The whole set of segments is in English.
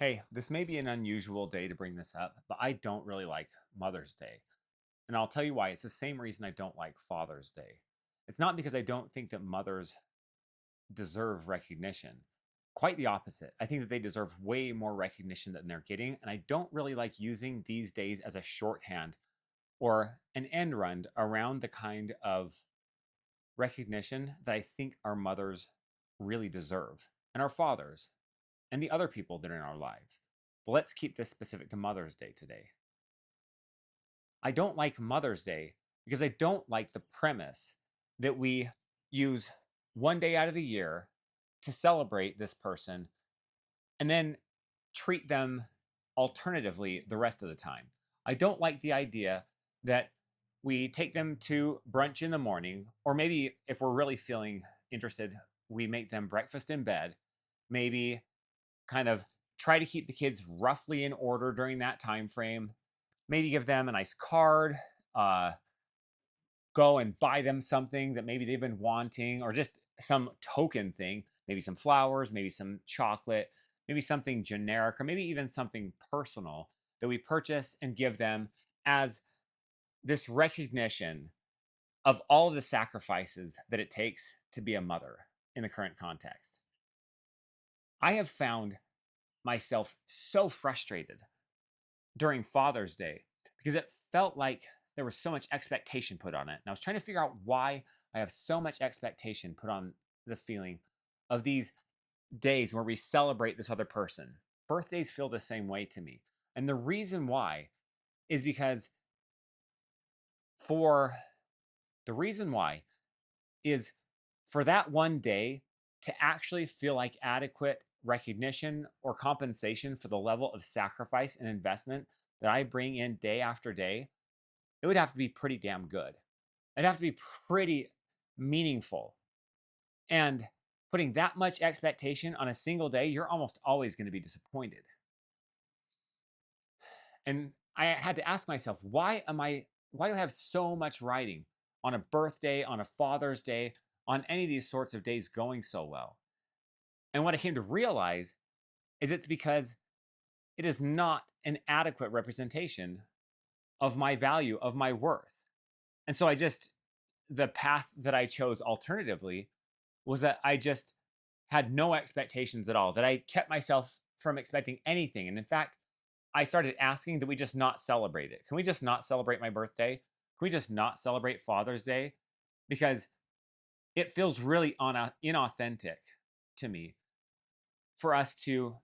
Hey, this may be an unusual day to bring this up, but I don't really like Mother's Day. And I'll tell you why. It's the same reason I don't like Father's Day. It's not because I don't think that mothers deserve recognition. Quite the opposite. I think that they deserve way more recognition than they're getting. And I don't really like using these days as a shorthand or an end run around the kind of recognition that I think our mothers really deserve and our fathers and the other people that are in our lives. But let's keep this specific to Mother's Day today. I don't like Mother's Day because I don't like the premise that we use one day out of the year to celebrate this person and then treat them alternatively the rest of the time. I don't like the idea that we take them to brunch in the morning, or maybe if we're really feeling interested, we make them breakfast in bed, maybe kind of try to keep the kids roughly in order during that time frame, maybe give them a nice card, uh, go and buy them something that maybe they've been wanting, or just some token thing, maybe some flowers, maybe some chocolate, maybe something generic, or maybe even something personal that we purchase and give them as this recognition of all of the sacrifices that it takes to be a mother in the current context. I have found myself so frustrated during Father's Day because it felt like there was so much expectation put on it. And I was trying to figure out why I have so much expectation put on the feeling of these days where we celebrate this other person. Birthdays feel the same way to me. And the reason why is because for the reason why is for that one day to actually feel like adequate recognition or compensation for the level of sacrifice and investment that I bring in day after day, it would have to be pretty damn good. It'd have to be pretty meaningful. And putting that much expectation on a single day, you're almost always going to be disappointed. And I had to ask myself, why do I have so much writing on a birthday, on a Father's Day, on any of these sorts of days going so well? And what I came to realize is it's because it is not an adequate representation of my value, of my worth. And so the path that I chose alternatively was that I just had no expectations at all, that I kept myself from expecting anything. And in fact, I started asking that we just not celebrate it. Can we just not celebrate my birthday? Can we just not celebrate Father's Day? Because it feels really inauthentic to me for us to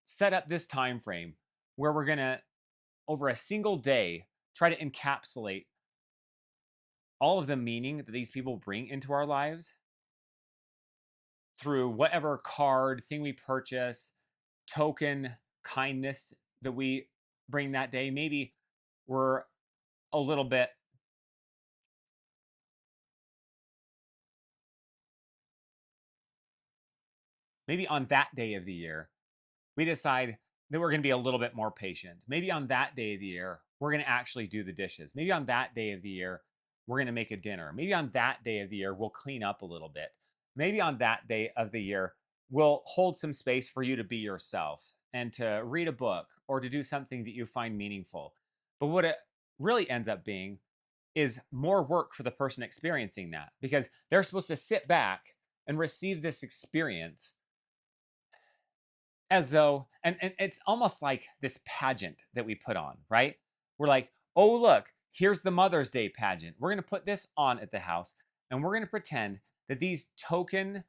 set up this time frame where we're going to over a single day try to encapsulate all of the meaning that these people bring into our lives through whatever card thing we purchase, token kindness that we bring that day. Maybe we're a little bit, maybe on that day of the year, we decide that we're going to be a little bit more patient. Maybe on that day of the year, we're going to actually do the dishes. Maybe on that day of the year, we're going to make a dinner. Maybe on that day of the year, we'll clean up a little bit. Maybe on that day of the year, we'll hold some space for you to be yourself and to read a book or to do something that you find meaningful. But what it really ends up being is more work for the person experiencing that because they're supposed to sit back and receive this experience as though and it's almost like this pageant that we put on, right? We're like, "Oh, look, here's the Mother's Day pageant. We're going to put this on at the house and we're going to pretend that these token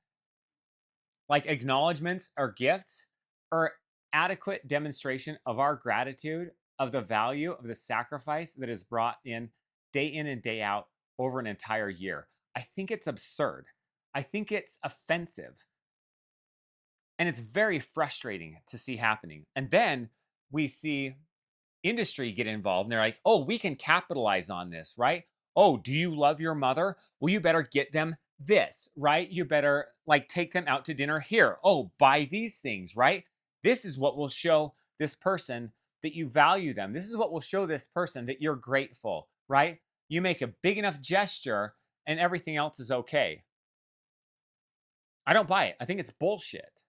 like acknowledgments or gifts are adequate demonstration of our gratitude of the value of the sacrifice that is brought in and day out over an entire year." I think it's absurd. I think it's offensive. And it's very frustrating to see happening. And then we see industry get involved and they're like, oh, we can capitalize on this, right? Oh, do you love your mother? Well, you better get them this, right? You better like take them out to dinner here. Oh, buy these things, right? This is what will show this person that you value them. This is what will show this person that you're grateful, right? You make a big enough gesture and everything else is okay. I don't buy it. I think it's bullshit.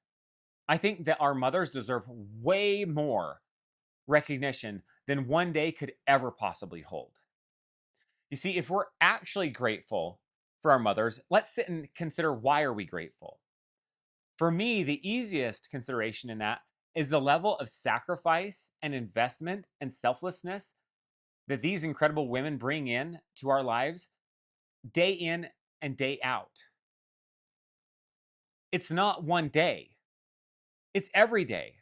I think that our mothers deserve way more recognition than one day could ever possibly hold. You see, if we're actually grateful for our mothers, let's sit and consider, why are we grateful? For me, the easiest consideration in that is the level of sacrifice and investment and selflessness that these incredible women bring in to our lives day in and day out. It's not one day, it's every day.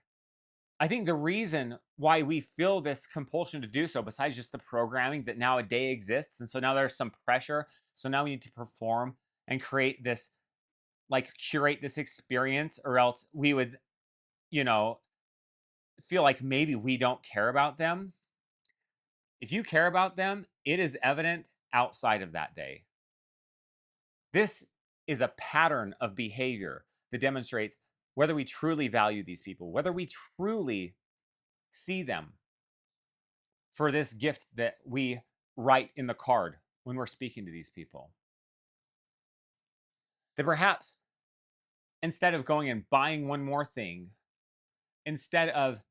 I think the reason why we feel this compulsion to do so, besides just the programming that now a day exists, and so now there's some pressure. So now we need to perform and create this, like curate this experience, or else we would, you know, feel like maybe we don't care about them. If you care about them, it is evident outside of that day. This is a pattern of behavior that demonstrates whether we truly value these people, whether we truly see them for this gift that we write in the card when we're speaking to these people. That perhaps instead of going and buying one more thing, instead of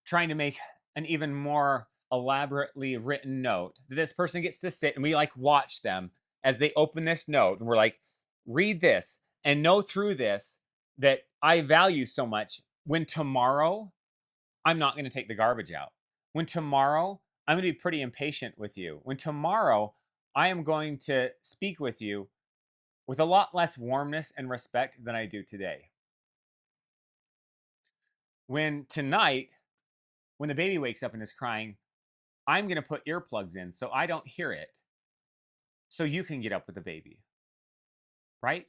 trying to make an even more elaborately written note, that this person gets to sit and we like watch them as they open this note, and we're like, read this and know through this that I value so much. When tomorrow I'm not going to take the garbage out. When tomorrow I'm going to be pretty impatient with you. When tomorrow I am going to speak with you with a lot less warmness and respect than I do today. When tonight, when the baby wakes up and is crying, I'm going to put earplugs in so I don't hear it, so you can get up with the baby, right?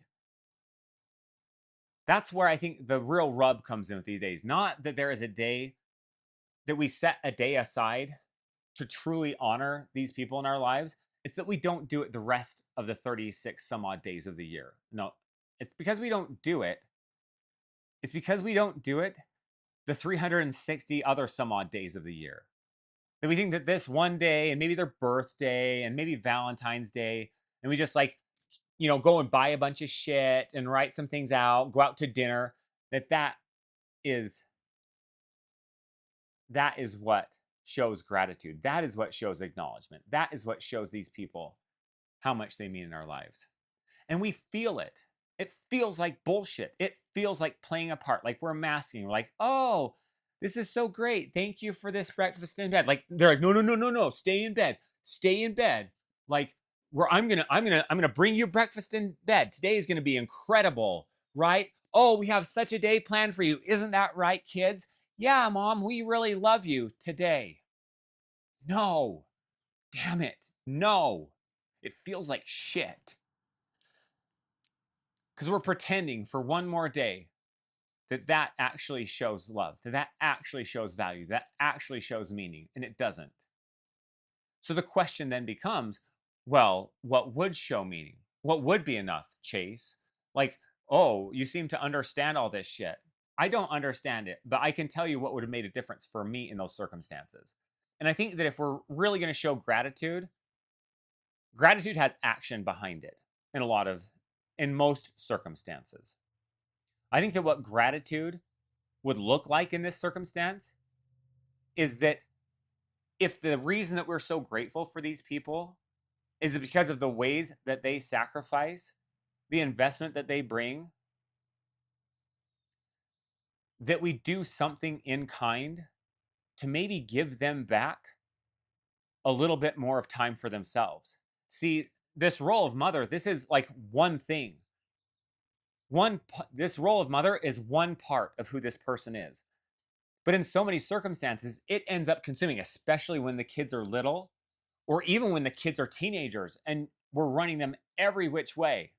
That's where I think the real rub comes in with these days. Not that there is a day that we set a day aside to truly honor these people in our lives. It's that we don't do it the rest of the 36 some odd days of the year. No, it's because we don't do it. It's because we don't do it the 360 other some odd days of the year. That we think that this one day, and maybe their birthday, and maybe Valentine's Day, and we just like, go and buy a bunch of shit and write some things out, go out to dinner, that is that is what shows gratitude. That is what shows acknowledgement. That is what shows these people how much they mean in our lives. And we feel it. It feels like bullshit. It feels like playing a part, like we're masking. We're like, oh, this is so great. Thank you for this breakfast in bed. Like they're like, no, no, no, no, no. Stay in bed. Stay in bed. Like where I'm gonna bring you breakfast in bed. Today is gonna be incredible, right? Oh, we have such a day planned for you. Isn't that right, kids? Yeah, mom, we really love you today. No, damn it. No. It feels like shit. Because we're pretending for one more day that actually shows love, that actually shows value, that actually shows meaning, and it doesn't. So the question then becomes, well, what would show meaning? What would be enough, Chase? Like, oh, you seem to understand all this shit. I don't understand it, but I can tell you what would have made a difference for me in those circumstances. And I think that if we're really going to show gratitude, gratitude has action behind it in most circumstances. I think that what gratitude would look like in this circumstance is that if the reason that we're so grateful for these people is because of the ways that they sacrifice, the investment that they bring, that we do something in kind to maybe give them back a little bit more of time for themselves. See, this role of mother, this is like one thing. This role of mother is one part of who this person is. But in so many circumstances, it ends up consuming, especially when the kids are little, or even when the kids are teenagers and we're running them every which way.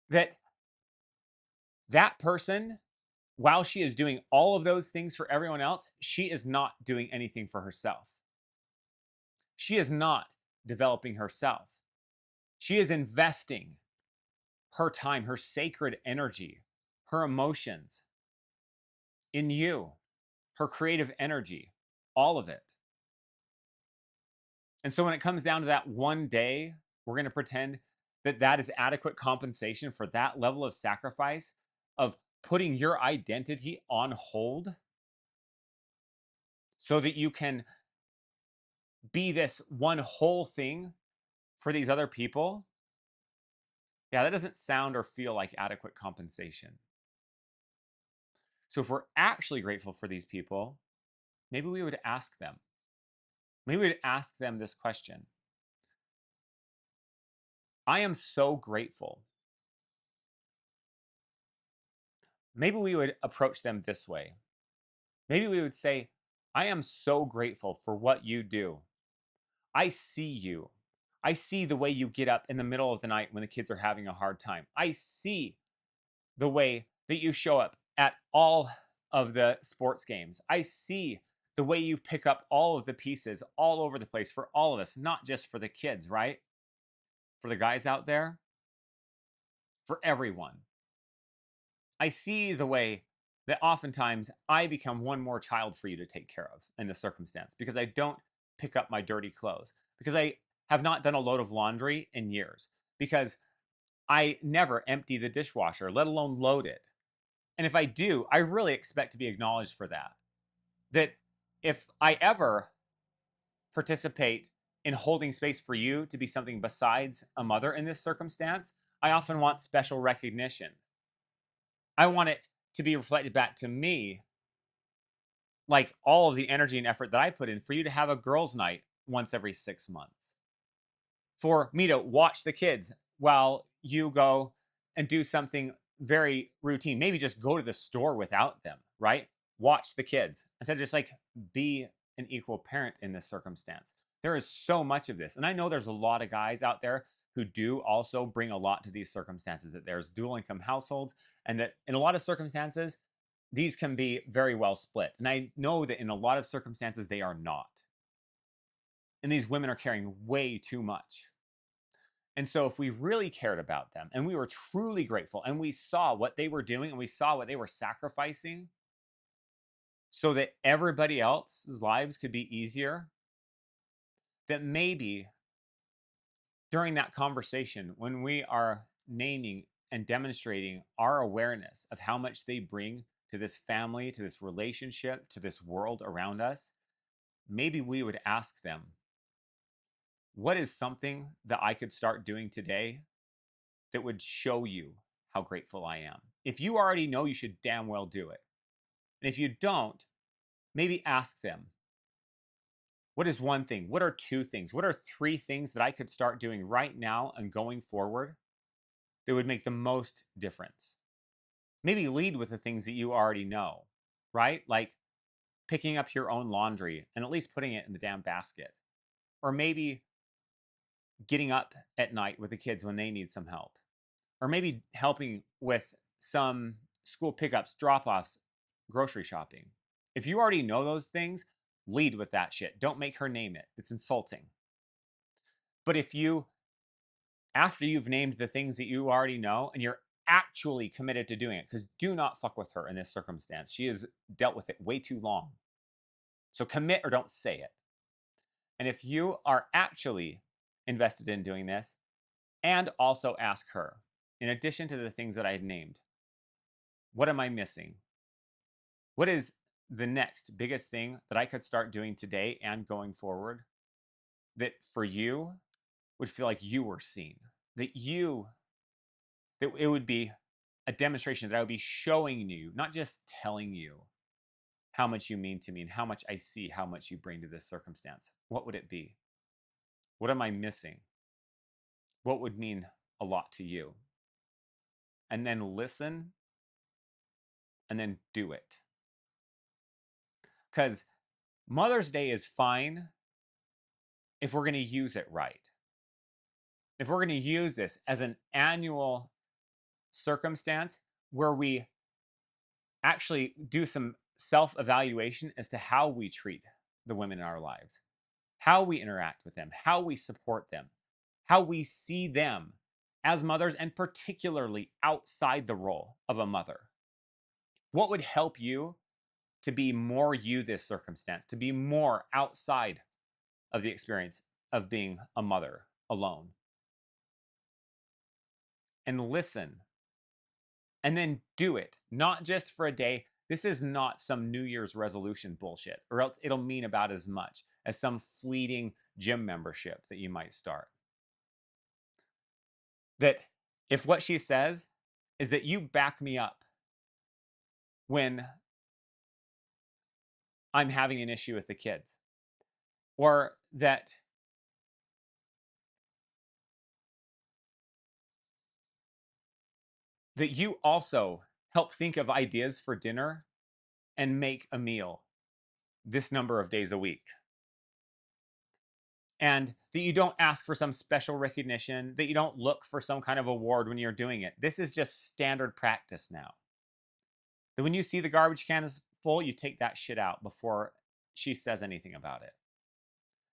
That that person, while she is doing all of those things for everyone else, she is not doing anything for herself. She is not developing herself. She is investing her time, her sacred energy, her emotions in you, her creative energy, all of it. And so when it comes down to that one day, we're going to pretend that that is adequate compensation for that level of sacrifice, of putting your identity on hold so that you can be this one whole thing for these other people, yeah, that doesn't sound or feel like adequate compensation. So if we're actually grateful for these people, maybe we would ask them. Maybe we would ask them this question. I am so grateful. Maybe we would approach them this way. Maybe we would say, I am so grateful for what you do. I see you. I see the way you get up in the middle of the night when the kids are having a hard time. I see the way that you show up at all of the sports games. I see the way you pick up all of the pieces all over the place for all of us, not just for the kids, right? For the guys out there, for everyone. I see the way that oftentimes I become one more child for you to take care of in this circumstance because I don't pick up my dirty clothes, because I have not done a load of laundry in years, because I never empty the dishwasher, let alone load it. And if I do, I really expect to be acknowledged for that. That if I ever participate in holding space for you to be something besides a mother in this circumstance, I often want special recognition. I want it to be reflected back to me, like all of the energy and effort that I put in for you to have a girls' night once every 6 months, for me to watch the kids while you go and do something very routine. Maybe just go to the store without them, right? Watch the kids instead of just like be an equal parent in this circumstance. There is so much of this. And I know there's a lot of guys out there who do also bring a lot to these circumstances, that there's dual income households, and that in a lot of circumstances, these can be very well split. And I know that in a lot of circumstances, they are not. And these women are carrying way too much. And so, if we really cared about them and we were truly grateful and we saw what they were doing and we saw what they were sacrificing so that everybody else's lives could be easier, that maybe during that conversation, when we are naming and demonstrating our awareness of how much they bring to this family, to this relationship, to this world around us, maybe we would ask them, what is something that I could start doing today that would show you how grateful I am? If you already know, you should damn well do it. And if you don't, maybe ask them, what is one thing? What are two things? What are three things that I could start doing right now and going forward that would make the most difference? Maybe lead with the things that you already know, right? Like picking up your own laundry and at least putting it in the damn basket. Or maybe getting up at night with the kids when they need some help. Or maybe helping with some school pickups, drop offs, grocery shopping. If you already know those things, lead with that shit. Don't make her name it. It's insulting. But if you, after you've named the things that you already know and you're actually committed to doing it, because do not fuck with her in this circumstance. She has dealt with it way too long. So commit or don't say it. And if you are actually invested in doing this, and also ask her, in addition to the things that I had named, what am I missing? What is the next biggest thing that I could start doing today and going forward that for you would feel like you were seen? That it would be a demonstration, that I would be showing you, not just telling you how much you mean to me and how much I see how much you bring to this circumstance. What would it be? What am I missing? What would mean a lot to you? And then listen and then do it. Because Mother's Day is fine if we're going to use it right. If we're going to use this as an annual circumstance where we actually do some self evaluation as to how we treat the women in our lives, how we interact with them, how we support them, how we see them as mothers, and particularly outside the role of a mother. What would help you to be more you this circumstance, to be more outside of the experience of being a mother alone? And listen and then do it, not just for a day. This is not some New Year's resolution bullshit, or else it'll mean about as much as some fleeting gym membership that you might start. That if what she says is that you back me up when I'm having an issue with the kids, or that you also help think of ideas for dinner and make a meal this number of days a week, and that you don't ask for some special recognition, that you don't look for some kind of award when you're doing it. This is just standard practice now. That when you see the garbage can is full, you take that shit out before she says anything about it.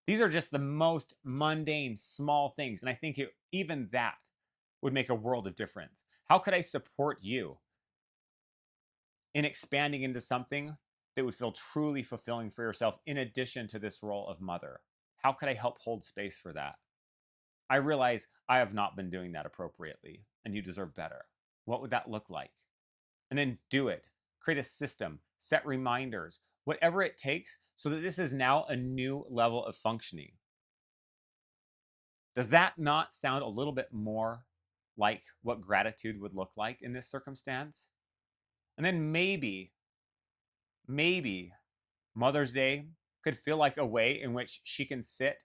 These are just the most mundane, small things. And I think even that would make a world of difference. How could I support you in expanding into something that would feel truly fulfilling for yourself in addition to this role of mother? How could I help hold space for that? I realize I have not been doing that appropriately, and you deserve better. What would that look like? And then do it. Create a system, set reminders, whatever it takes, so that this is now a new level of functioning. Does that not sound a little bit more like what gratitude would look like in this circumstance? And then maybe Mother's Day could feel like a way in which she can sit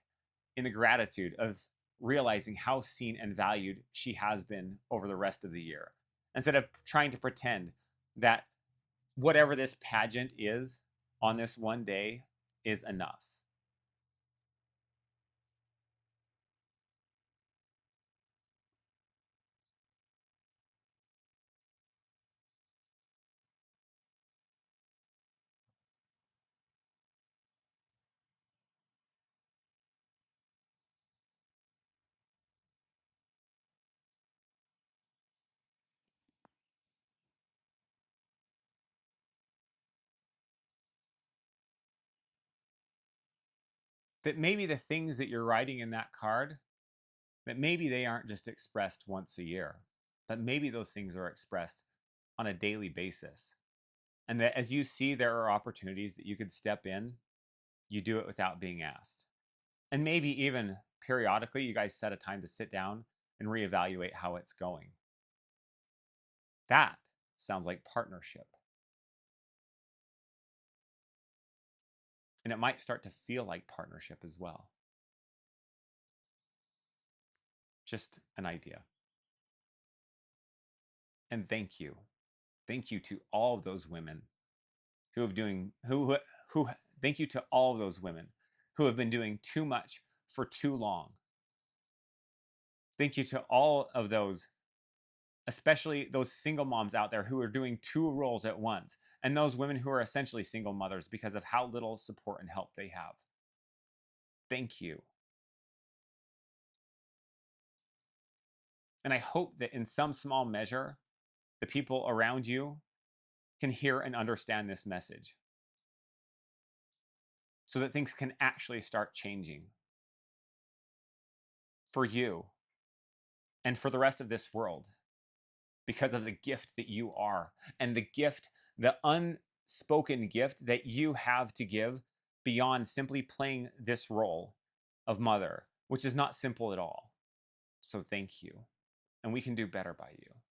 in the gratitude of realizing how seen and valued she has been over the rest of the year, instead of trying to pretend that whatever this pageant is on this one day is enough. That maybe the things that you're writing in that card, that maybe they aren't just expressed once a year, but maybe those things are expressed on a daily basis. And that as you see there are opportunities that you could step in, you do it without being asked. And maybe even periodically, you guys set a time to sit down and reevaluate how it's going. That sounds like partnership. And it might start to feel like partnership as well. Just an idea. And thank you. Thank you to all of those women who have doing who thank you to all of those women who have been doing too much for too long. Thank you to all of those, especially those single moms out there who are doing two roles at once, and those women who are essentially single mothers because of how little support and help they have. Thank you. And I hope that in some small measure, the people around you can hear and understand this message so that things can actually start changing for you and for the rest of this world because of the gift that you are, and the gift, the unspoken gift that you have to give beyond simply playing this role of mother, which is not simple at all. So thank you. And we can do better by you.